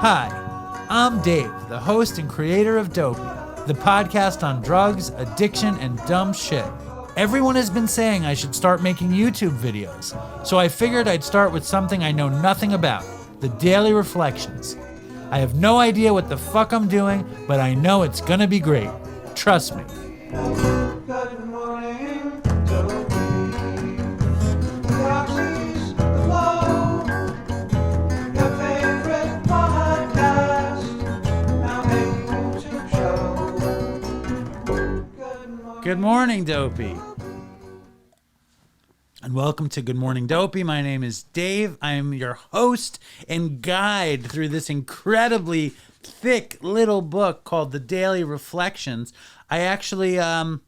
Hi, I'm Dave, the host and creator of Dopey, the podcast on drugs, addiction, and dumb shit. Everyone has been saying I should start making YouTube videos, so I figured I'd start with something I know nothing about, the Daily Reflections. I have no idea what the fuck I'm doing, but I know it's gonna be great. Trust me. Good morning, Dopey. Galaxies glow. Your favorite podcast. Now a YouTube show. Good morning, Dopey. And welcome to Good Morning Dopey. My name is Dave. I am your host and guide through this incredibly thick little book called The Daily Reflections. I actually, I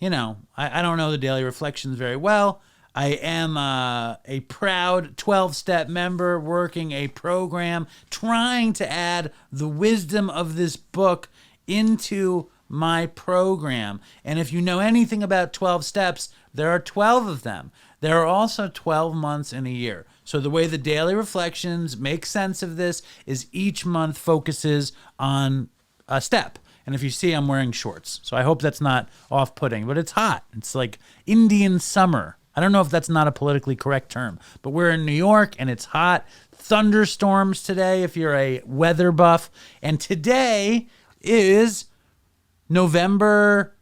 don't know the Daily Reflections very well. I am a proud 12-step member working a program trying to add the wisdom of this book into my program. And if you know anything about 12 steps, there are 12 of them. There are also 12 months in a year. So the way the Daily Reflections make sense of this is each month focuses on a step. And if you see, I'm wearing shorts. So I hope that's not off-putting, but it's hot. It's like Indian summer. I don't know if that's not a politically correct term, but we're in New York and it's hot. Thunderstorms today if you're a weather buff. And today is November.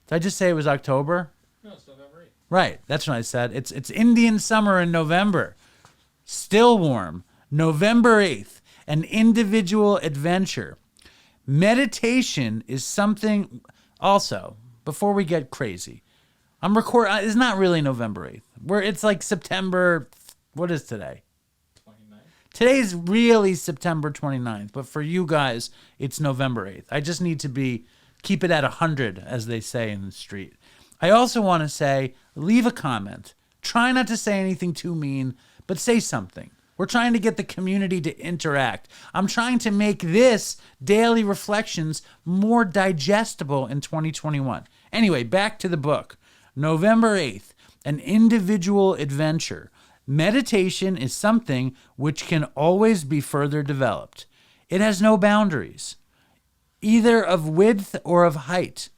Did I just say it was October? No, it's November 8th. Right, that's what I said. It's Indian summer in November. Still warm. November 8th, an individual adventure. Meditation is something, also, before we get crazy, it's not really November 8th. It's like September, what is today? 29th. Today's really September 29th, but for you guys, it's November 8th. I just need to keep it at 100, as they say in the street. I also want to say, leave a comment. Try not to say anything too mean, but say something. We're trying to get the community to interact. I'm trying to make this Daily Reflections more digestible in 2021. Anyway, back to the book. November 8th, an individual adventure. Meditation is something which can always be further developed. It has no boundaries, either of width or of height.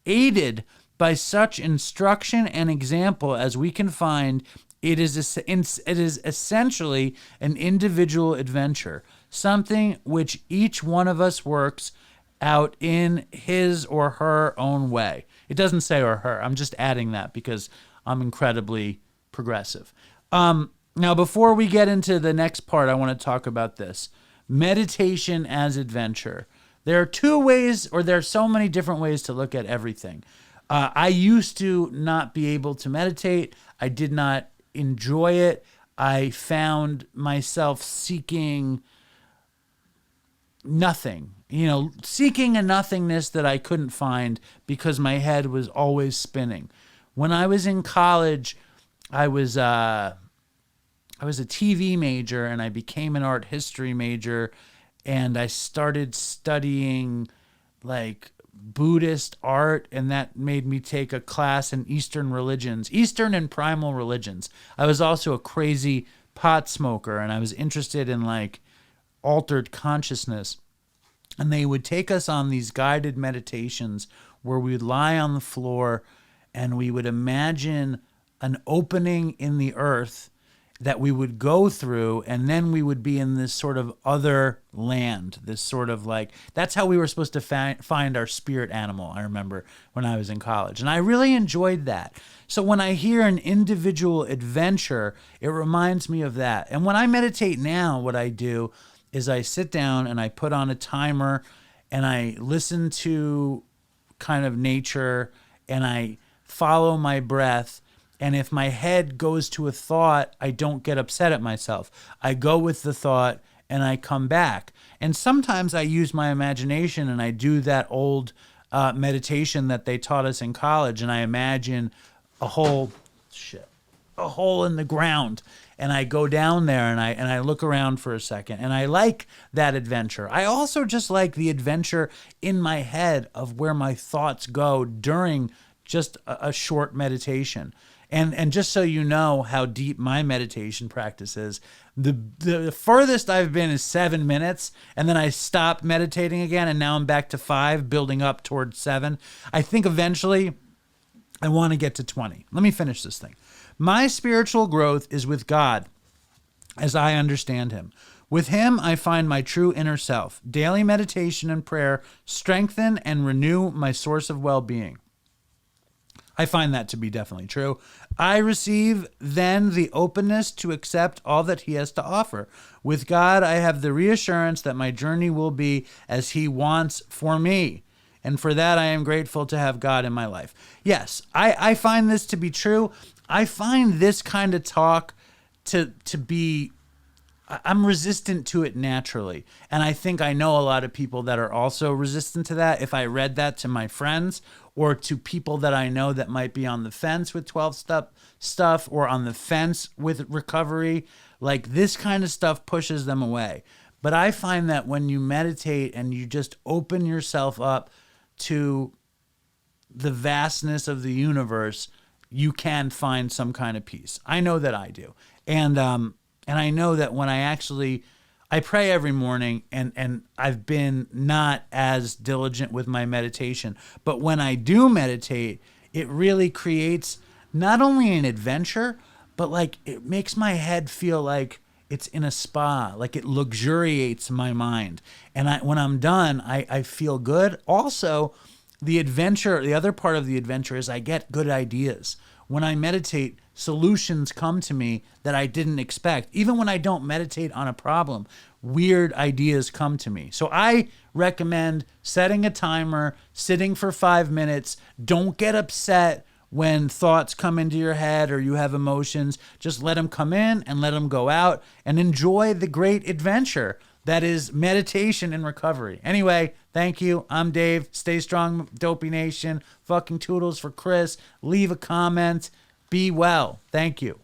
Aided by such instruction and example as we can find, it is essentially an individual adventure, something which each one of us works out in his or her own way. It doesn't say or her. I'm just adding that because I'm incredibly progressive. Now, before we get into the next part, I want to talk about this. Meditation as adventure. There are two ways, or there are so many different ways to look at everything. I used to not be able to meditate. I did not enjoy it. I found myself seeking nothing, seeking a nothingness that I couldn't find because my head was always spinning. When I was in college, I was a TV major and I became an art history major, and I started studying like Buddhist art, and that made me take a class in Eastern and primal religions. I was also a crazy pot smoker, and I was interested in like altered consciousness. And they would take us on these guided meditations where we would lie on the floor and we would imagine an opening in the earth that we would go through, and then we would be in this sort of other land, this sort of like, that's how we were supposed to find our spirit animal, I remember when I was in college. And I really enjoyed that. So when I hear an individual adventure, it reminds me of that. And when I meditate now, what I do is I sit down and I put on a timer and I listen to kind of nature and I follow my breath. And if my head goes to a thought, I don't get upset at myself. I go with the thought and I come back. And sometimes I use my imagination and I do that old meditation that they taught us in college. And I imagine a hole in the ground. And I go down there and I look around for a second. And I like that adventure. I also just like the adventure in my head of where my thoughts go during just a short meditation. And just so you know how deep my meditation practice is, the furthest I've been is 7 minutes, and then I stopped meditating again, and now I'm back to 5, building up towards 7. I think eventually I want to get to 20. Let me finish this thing. My spiritual growth is with God as I understand him. With him, I find my true inner self. Daily meditation and prayer strengthen and renew my source of well-being. I find that to be definitely true. I receive then the openness to accept all that he has to offer. With God, I have the reassurance that my journey will be as he wants for me. And for that, I am grateful to have God in my life. Yes, I find this to be true. I find this kind of talk to be... I'm resistant to it naturally. And I think I know a lot of people that are also resistant to that. If I read that to my friends or to people that I know that might be on the fence with 12-step stuff or on the fence with recovery, like this kind of stuff pushes them away. But I find that when you meditate and you just open yourself up to the vastness of the universe, you can find some kind of peace. I know that I do. And I know that when I pray every morning, and I've been not as diligent with my meditation, but when I do meditate, it really creates not only an adventure, but like it makes my head feel like it's in a spa, like it luxuriates my mind. And when I'm done, I feel good. Also, the other part of the adventure is I get good ideas. When I meditate, solutions come to me that I didn't expect. Even when I don't meditate on a problem, weird ideas come to me. So I recommend setting a timer, sitting for 5 minutes. Don't get upset when thoughts come into your head or you have emotions. Just let them come in and let them go out and enjoy the great adventure that is meditation and recovery. Anyway, thank you. I'm Dave. Stay strong, Dopey Nation. Fucking toodles for Chris. Leave a comment. Be well. Thank you.